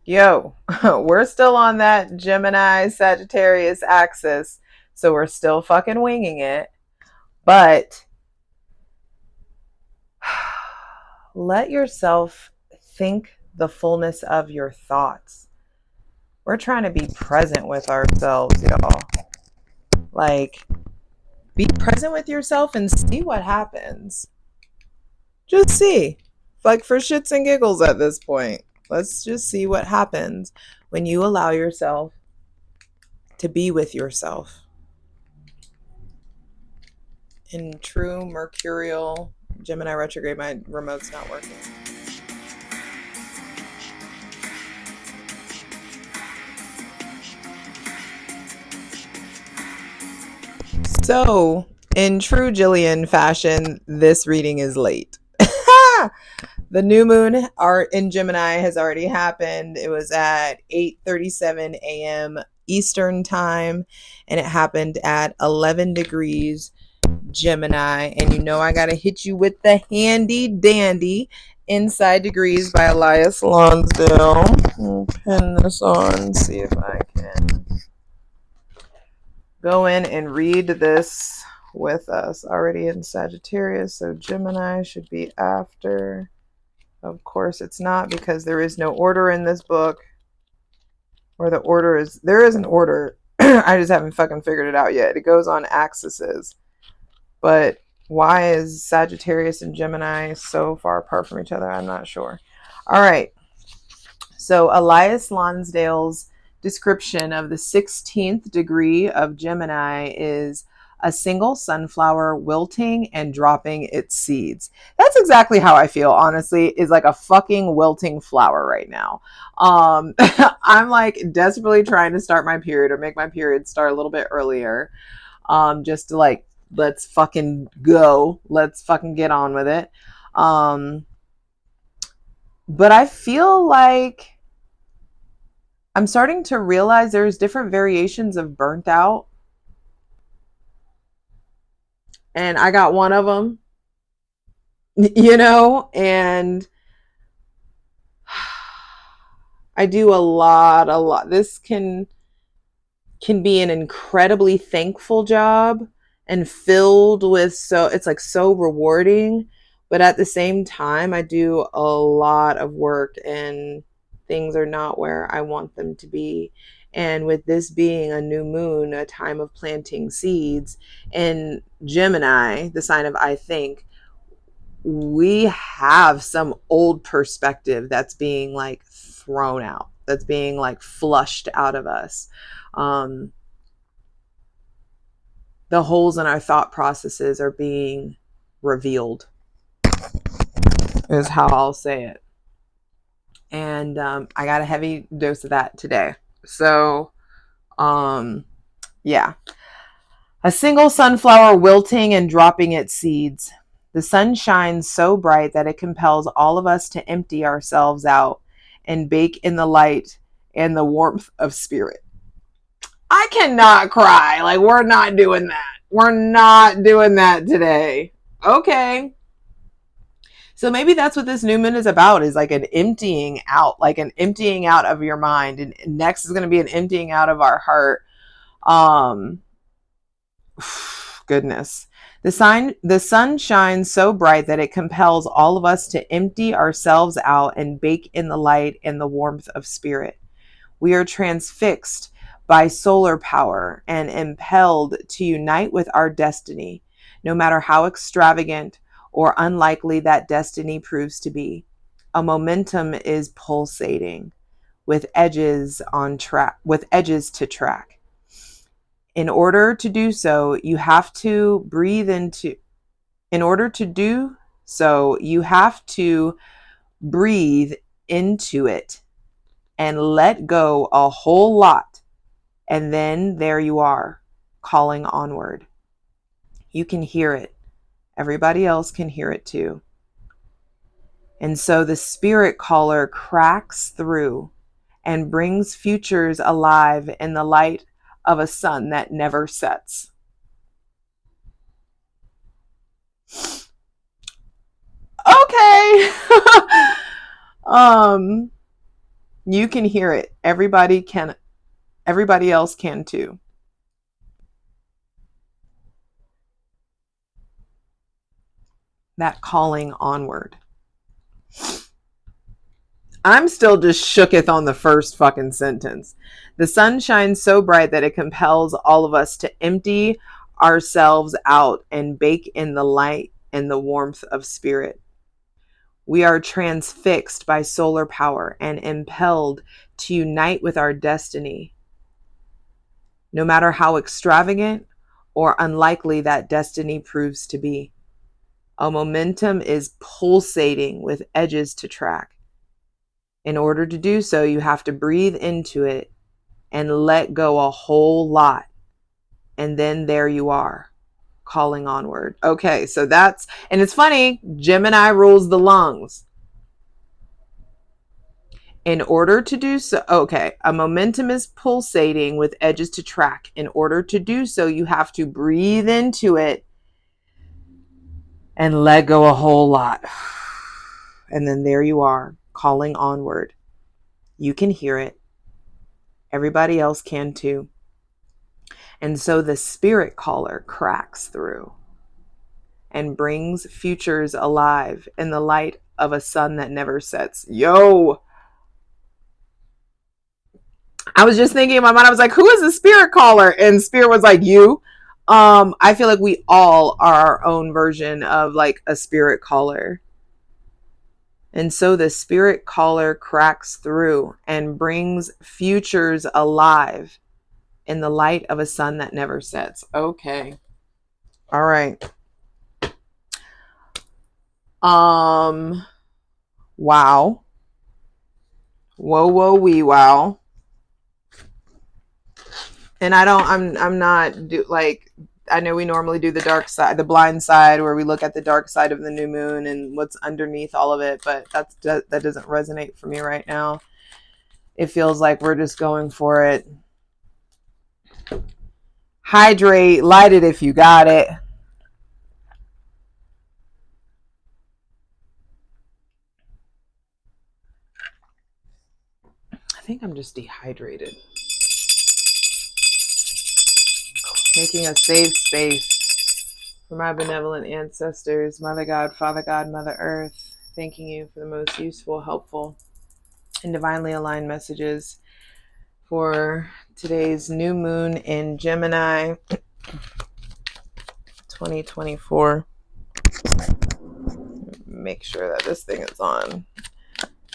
yo, we're still on that Gemini Sagittarius axis. So we're still fucking winging it. But let yourself think the fullness of your thoughts. We're trying to be present with ourselves, y'all. Like, be present with yourself and see what happens. Just see. Like, for shits and giggles at this point. Let's just see what happens when you allow yourself to be with yourself. In true Mercurial Gemini retrograde, my remote's not working. So, in true Jillian fashion, this reading is late. The new moon in Gemini has already happened. It was at 8:37 a.m. Eastern time, and it happened at 11 degrees Gemini. And you know I gotta hit you with the handy dandy Inside Degrees by Elias Lonsdale. I'll pin this on, see if I can go in and read this with us. Already in Sagittarius, so Gemini should be after. Of course it's not, because there is no order in this book. Or there is an order. I just haven't fucking figured it out yet. It goes on axes. But why is Sagittarius and Gemini so far apart from each other? I'm not sure. All right. So Elias Lonsdale's description of the 16th degree of Gemini is a single sunflower wilting and dropping its seeds. That's exactly how I feel, honestly, is like a fucking wilting flower right now. I'm like desperately trying to start my period or make my period start a little bit earlier. Just to like, let's fucking go. Let's fucking get on with it. But I feel like I'm starting to realize there's different variations of burnt out. And I got one of them, and I do a lot. This can be an incredibly thankful job and filled with, so it's like so rewarding, but at the same time I do a lot of work and things are not where I want them to be. And with this being a new moon, a time of planting seeds, in Gemini, the sign of I think, we have some old perspective that's being like thrown out, that's being like flushed out of us. The holes in our thought processes are being revealed, is how I'll say it. And I got a heavy dose of that today. So, yeah. A single sunflower wilting and dropping its seeds. The sun shines so bright that it compels all of us to empty ourselves out and bake in the light and the warmth of spirit. I cannot cry. Like, we're not doing that. We're not doing that today. Okay. So maybe that's what this new moon is about, is like an emptying out, of your mind. And next is going to be an emptying out of our heart. Goodness. The sun shines so bright that it compels all of us to empty ourselves out and bake in the light and the warmth of spirit. We are transfixed by solar power and impelled to unite with our destiny, no matter how extravagant or unlikely that destiny proves to be. A momentum is pulsating with edges to track. In order to do so, you have to breathe into it and let go a whole lot. And then there you are, calling onward. You can hear it. Everybody else can hear it too. And so the spirit caller cracks through and brings futures alive in the light of a sun that never sets. Okay. You can hear it. Everybody else can too. That calling onward. I'm still just shooketh on the first fucking sentence. The sun shines so bright that it compels all of us to empty ourselves out and bake in the light and the warmth of spirit. We are transfixed by solar power and impelled to unite with our destiny, no matter how extravagant or unlikely that destiny proves to be. A momentum is pulsating with edges to track. In order to do so, you have to breathe into it and let go a whole lot. And then there you are, calling onward. Okay, so that's, and it's funny, Gemini rules the lungs. In order to do so, okay, a momentum is pulsating with edges to track. In order to do so, you have to breathe into it and let go a whole lot. And then there you are, calling onward. You can hear it. Everybody else can too. And so the spirit caller cracks through and brings futures alive in the light of a sun that never sets. Yo! I was just thinking in my mind, I was like, who is the spirit caller? And spirit was like, you. I feel like we all are our own version of like a spirit caller. And so the spirit caller cracks through and brings futures alive in the light of a sun that never sets. Okay. All right. Wow. Whoa, wee, wow. And I'm not like, I know we normally do the dark side, the blind side, where we look at the dark side of the new moon and what's underneath all of it. But that doesn't resonate for me right now. It feels like we're just going for it. Hydrate, light it if you got it. I think I'm just dehydrated. Making a safe space for my benevolent ancestors, Mother God, Father God, Mother Earth, thanking you for the most useful, helpful, and divinely aligned messages for today's new moon in Gemini 2024. Make sure that this thing is on.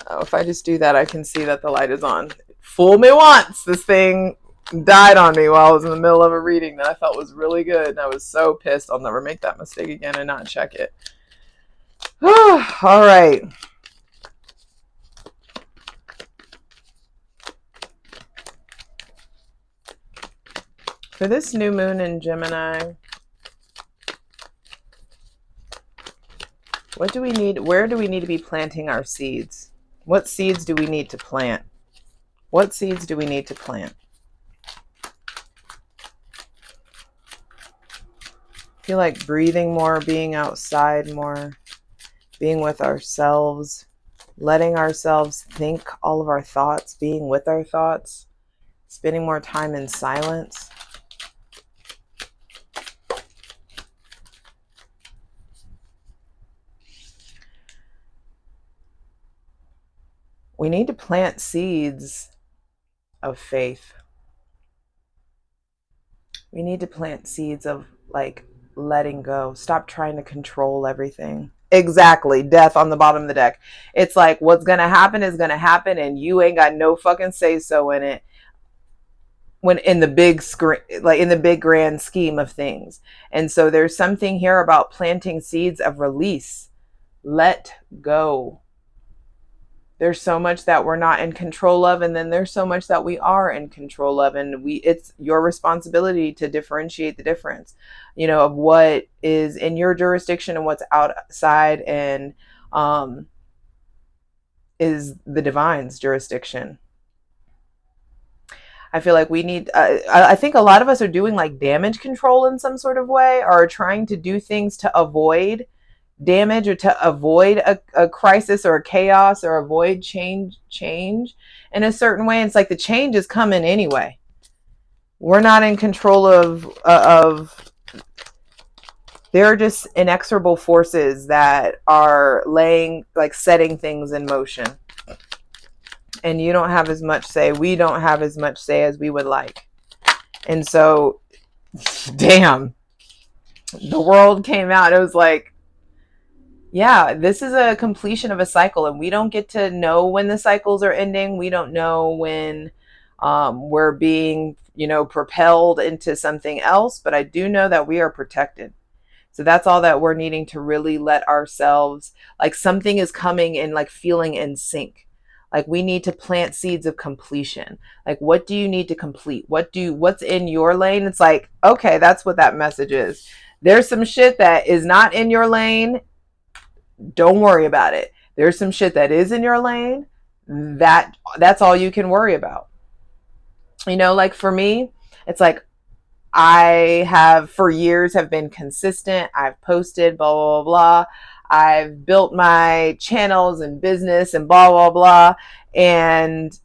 Oh, if I just do that, I can see that the light is on. Fool me once. This thing died on me while I was in the middle of a reading that I felt was really good. And I was so pissed. I'll never make that mistake again and not check it. All right. For this new moon in Gemini, what do we need? Where do we need to be planting our seeds? What seeds do we need to plant? What seeds do we need to plant? I feel like breathing more, being outside more, being with ourselves, letting ourselves think all of our thoughts, being with our thoughts, spending more time in silence. We need to plant seeds of faith. We need to plant seeds of like letting go. Stop trying to control everything. Exactly. Death on the bottom of the deck. It's like what's going to happen is going to happen and you ain't got no fucking say so in it. When in the big screen, like in the big grand scheme of things. And so there's something here about planting seeds of release. Let go. There's so much that we're not in control of, and then there's so much that we are in control of, and it's your responsibility to differentiate the difference, of what is in your jurisdiction and what's outside and is the divine's jurisdiction. I feel like we need, I think a lot of us are doing like damage control in some sort of way, or trying to do things to avoid damage or to avoid a crisis or a chaos or avoid change in a certain way. It's like the change is coming anyway. We're not in control of there are just inexorable forces that are setting things in motion. And you don't have as much say. We don't have as much say as we would like. And so, damn, the world came out. It was like, yeah, this is a completion of a cycle, and we don't get to know when the cycles are ending. We don't know when we're being, propelled into something else, but I do know that we are protected. So that's all that we're needing to really let ourselves, like something is coming and like feeling in sync. Like we need to plant seeds of completion. Like what do you need to complete? What's in your lane? It's like, okay, that's what that message is. There's some shit that is not in your lane. Don't worry about it. There's some shit that is in your lane. That's all you can worry about. Like for me, it's like I have for years have been consistent. I've posted blah, blah, blah. I've built my channels and business and blah, blah, blah. And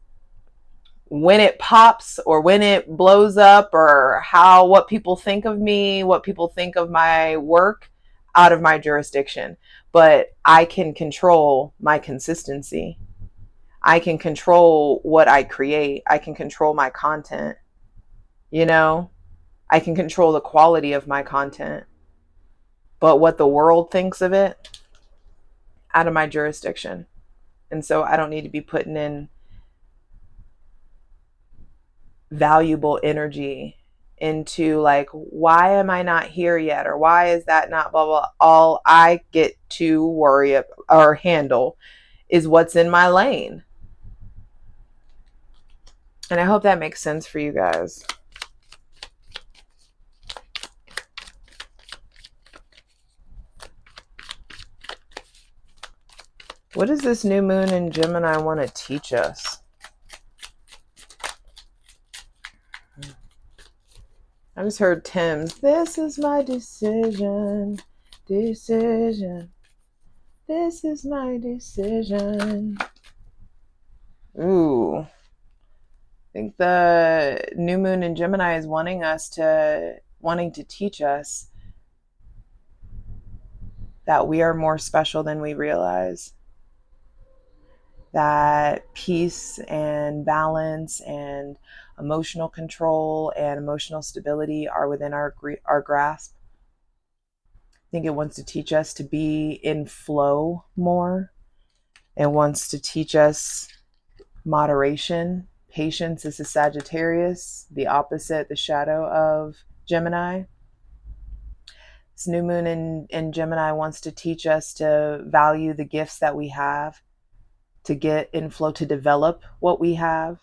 when it pops or when it blows up or what people think of me, what people think of my work, out of my jurisdiction. But I can control my consistency. I can control what I create. I can control my content. I can control the quality of my content. But what the world thinks of it, out of my jurisdiction. And so I don't need to be putting in valuable energy into like, why am I not here yet? Or why is that not blah, blah. All I get to worry or handle is what's in my lane. And I hope that makes sense for you guys. What does this new moon in Gemini want to teach us? I just heard Tim's, this is my decision. This is my decision. Ooh. I think the new moon in Gemini is wanting to teach us that we are more special than we realize. That peace and balance and emotional control and emotional stability are within our grasp. I think it wants to teach us to be in flow more. It wants to teach us moderation. Patience is a Sagittarius, the opposite, the shadow of Gemini. This new moon in Gemini wants to teach us to value the gifts that we have, to get in flow, to develop what we have,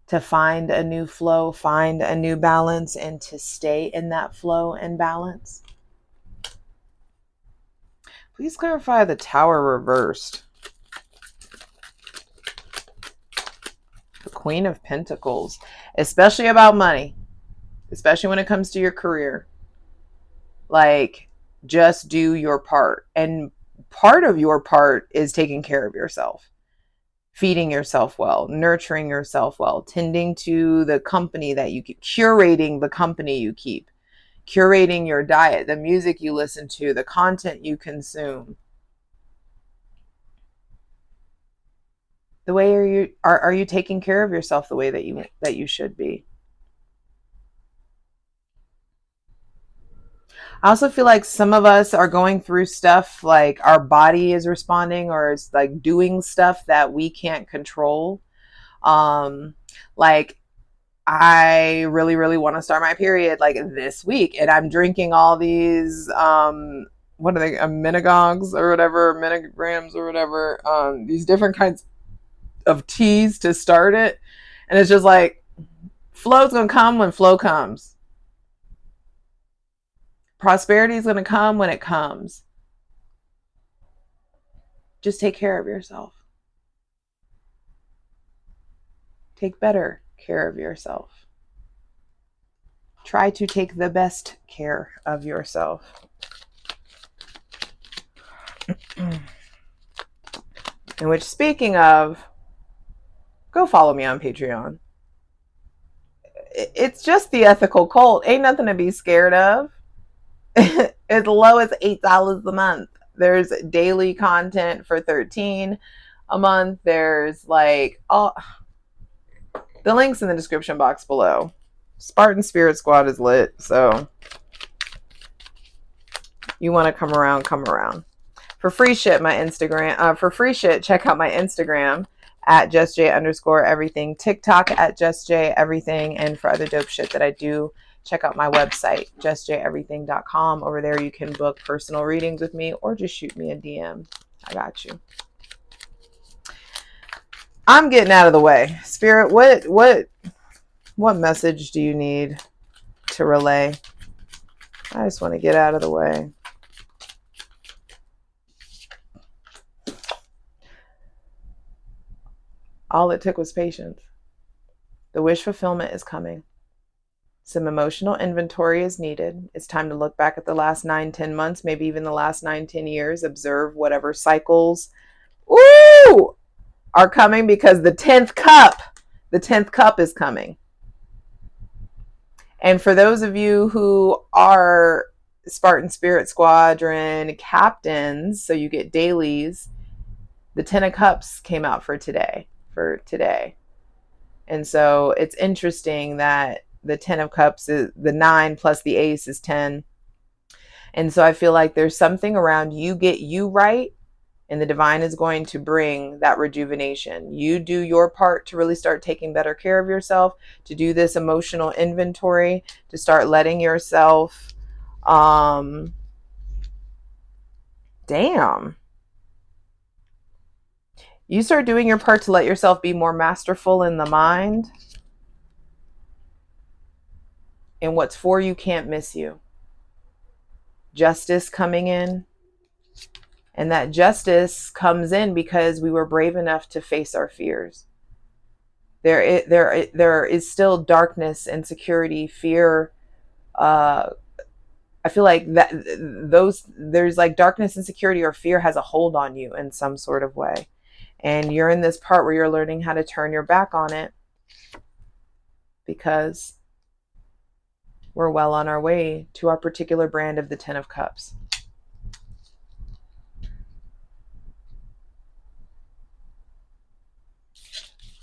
to find a new flow, find a new balance, and to stay in that flow and balance. Please clarify the Tower reversed. The Queen of Pentacles, especially about money, especially when it comes to your career. Like, just do your part. And part of your part is taking care of yourself, feeding yourself well, nurturing yourself well, tending to the company that you keep, curating the company you keep, curating your diet, the music you listen to, the content you consume. The way are you taking care of yourself the way that you should be? I also feel like some of us are going through stuff like our body is responding or it's like doing stuff that we can't control. Like I really, really want to start my period like this week and I'm drinking all these, what are they, minagogs or whatever, minigrams or whatever, these different kinds of teas to start it. And it's just like, flow's going to come when flow comes. Prosperity is going to come when it comes. Just take care of yourself. Take better care of yourself. Try to take the best care of yourself. In which, speaking of, go follow me on Patreon. It's just the ethical cult. Ain't nothing to be scared of. As low as $8 a month. There's daily content for $13 a month. There's like all the links in the description box below. Spartan Spirit Squad is lit, so you want to come around, come around. For free shit, my Instagram. For free shit, check out my Instagram at JustJ_everything, TikTok at JustJEverything, and for other dope shit that I do, check out my website, JustJEverything.com. Over there, you can book personal readings with me or just shoot me a DM. I got you. I'm getting out of the way. Spirit, what message do you need to relay? I just want to get out of the way. All it took was patience. The wish fulfillment is coming. Some emotional inventory is needed. It's time to look back at the last 9-10 months, maybe even the last 9-10 years, observe whatever cycles are coming, because the 10th cup is coming. And for those of you who are Spartan Spirit Squadron captains, so you get dailies, the 10 of Cups came out for today. And so it's interesting that the 10 of Cups is the 9 plus the ace is 10. And so I feel like there's something around you get you right, and the divine is going to bring that rejuvenation. You do your part to really start taking better care of yourself, to do this emotional inventory, to start letting yourself, you start doing your part to let yourself be more masterful in the mind, and what's for you can't miss you. Justice coming in. And that justice comes in because we were brave enough to face our fears. There is still darkness, insecurity, fear. I feel like there's like darkness, insecurity, or fear has a hold on you in some sort of way. And you're in this part where you're learning how to turn your back on it, because we're well on our way to our particular brand of the 10 of Cups.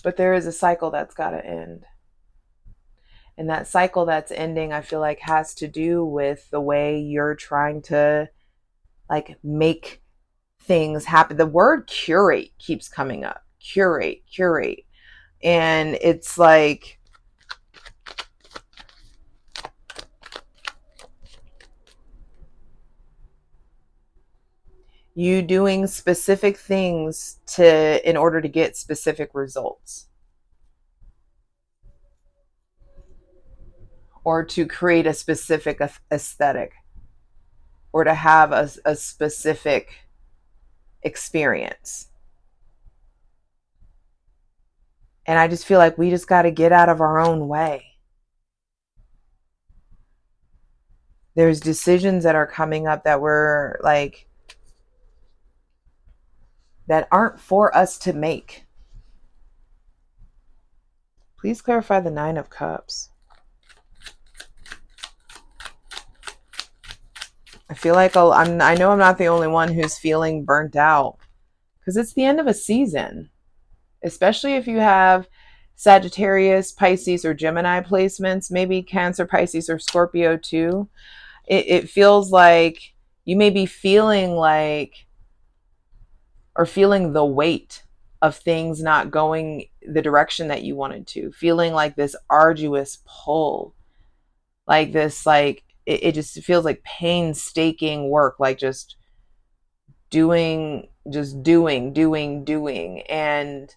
But there is a cycle that's got to end. And that cycle that's ending, I feel like, has to do with the way you're trying to like make things happen. The word curate keeps coming up. Curate. And it's like, you doing specific things in order to get specific results, or to create a specific aesthetic, or to have a specific experience. And I just feel like we just got to get out of our own way. There's decisions that are coming up that we're like, that aren't for us to make. Please clarify the 9 of Cups. I feel like I know I'm not the only one who's feeling burnt out, because it's the end of a season, especially if you have Sagittarius, Pisces, or Gemini placements, maybe Cancer, Pisces, or Scorpio too. It feels like you may be feeling like, or feeling the weight of things not going the direction that you wanted to, feeling like this arduous pull, like this, like it just feels like painstaking work, like just doing. And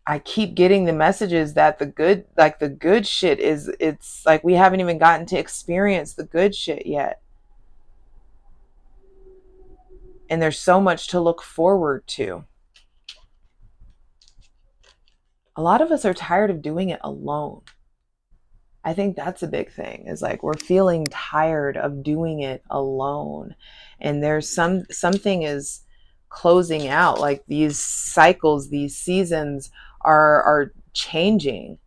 I keep getting the messages that the good shit it's like we haven't even gotten to experience the good shit yet. And there's so much to look forward to. A lot of us are tired of doing it alone. I think that's a big thing, is like we're feeling tired of doing it alone. And there's something is closing out. Like these cycles, these seasons are changing.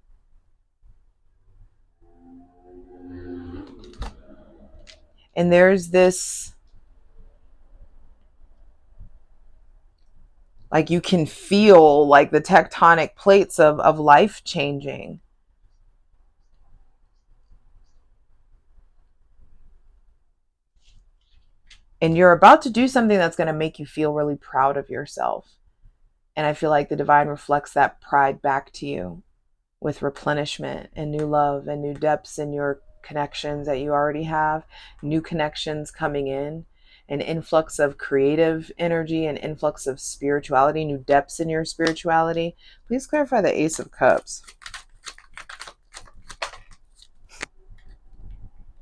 And there's this, like you can feel like the tectonic plates of life changing. And you're about to do something that's going to make you feel really proud of yourself. And I feel like the divine reflects that pride back to you with replenishment and new love and new depths in your connections that you already have, new connections coming in, an influx of creative energy, an influx of spirituality, new depths in your spirituality. Please clarify the Ace of Cups.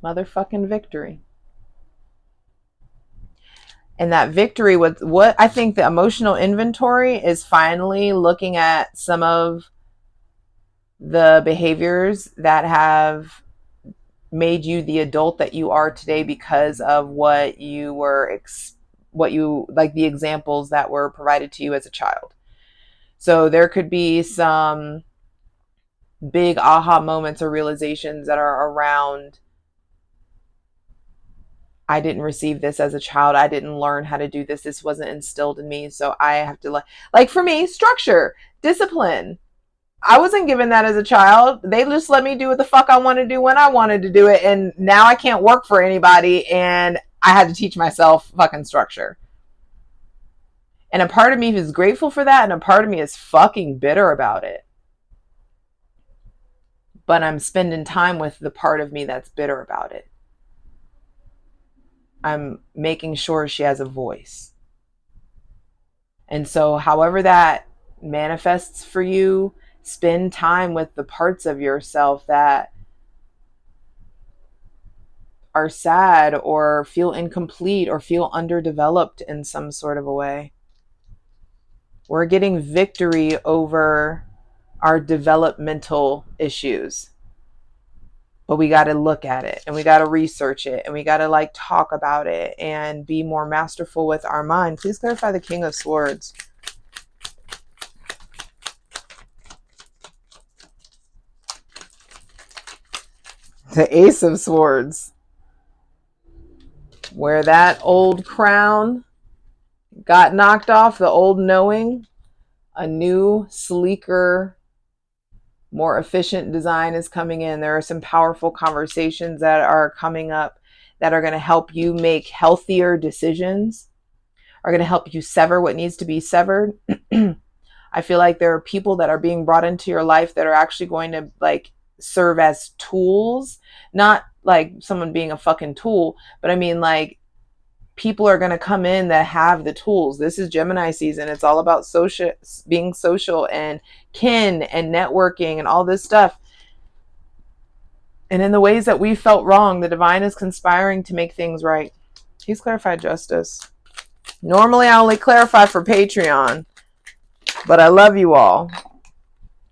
Motherfucking victory. And that victory, with what I think the emotional inventory is finally looking at some of the behaviors that have made you the adult that you are today because of what you were like the examples that were provided to you as a child. So there could be some big aha moments or realizations that are around, I didn't receive this as a child. I didn't learn how to do this. This wasn't instilled in me. So I have to like for me, structure, discipline. I wasn't given that as a child. They just let me do what the fuck I wanted to do when I wanted to do it. And now I can't work for anybody. And I had to teach myself fucking structure. And a part of me is grateful for that. And a part of me is fucking bitter about it. But I'm spending time with the part of me that's bitter about it. I'm making sure she has a voice. And so however that manifests for you, spend time with the parts of yourself that are sad or feel incomplete or feel underdeveloped in some sort of a way. We're getting victory over our developmental issues. But we got to look at it and we got to research it and we got to like talk about it and be more masterful with our mind. Please clarify the King of Swords. The Ace of Swords. Where that old crown got knocked off, the old knowing, a new, sleeker, more efficient design is coming in. There are some powerful conversations that are coming up that are going to help you make healthier decisions, are going to help you sever what needs to be severed. I feel like there are people that are being brought into your life that are actually going to like serve as tools, not like someone being a fucking tool, but I mean like people are going to come in that have the tools. This is Gemini season. It's all about social, being social and kin and networking and all this stuff. And in the ways that we felt wrong, the divine is conspiring to make things right. He's clarified justice. Normally I only clarify for Patreon, but I love you all.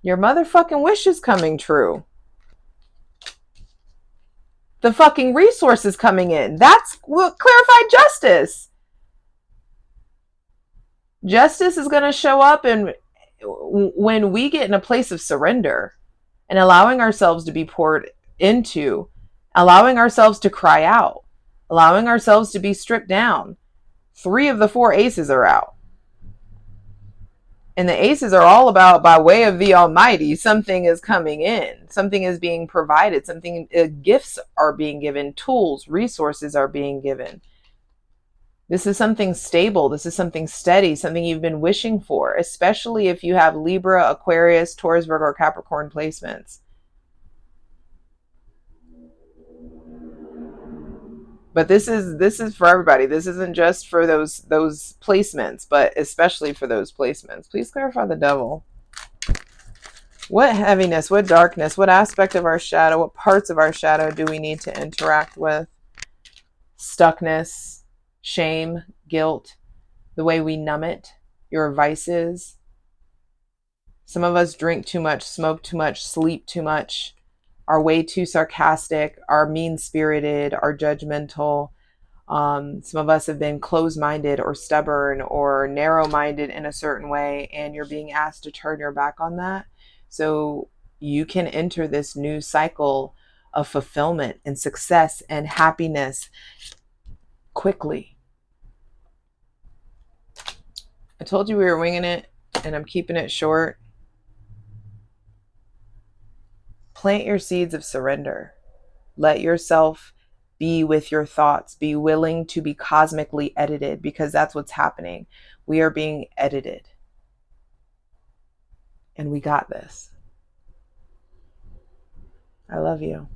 Your motherfucking wish is coming true. The fucking resources coming in. That's what clarified justice. Justice is going to show up and when we get in a place of surrender and allowing ourselves to be poured into, allowing ourselves to cry out, allowing ourselves to be stripped down. 3 of the 4 aces are out. And the aces are all about, by way of the Almighty, something is coming in. Something is being provided. Something, gifts are being given. Tools, resources are being given. This is something stable. This is something steady, something you've been wishing for, especially if you have Libra, Aquarius, Taurus, Virgo, or Capricorn placements. But this is for everybody. This isn't just for those placements, but especially for those placements. Please clarify the Devil. What heaviness, what darkness, what aspect of our shadow, what parts of our shadow do we need to interact with? Stuckness, shame, guilt, the way we numb it, your vices. Some of us drink too much, smoke too much, sleep too much, are way too sarcastic, are mean-spirited, are judgmental. Some of us have been closed-minded or stubborn or narrow-minded in a certain way, and you're being asked to turn your back on that. So you can enter this new cycle of fulfillment and success and happiness quickly. I told you we were winging it, and I'm keeping it short. Plant your seeds of surrender. Let yourself be with your thoughts. Be willing to be cosmically edited, because that's what's happening. We are being edited. And we got this. I love you.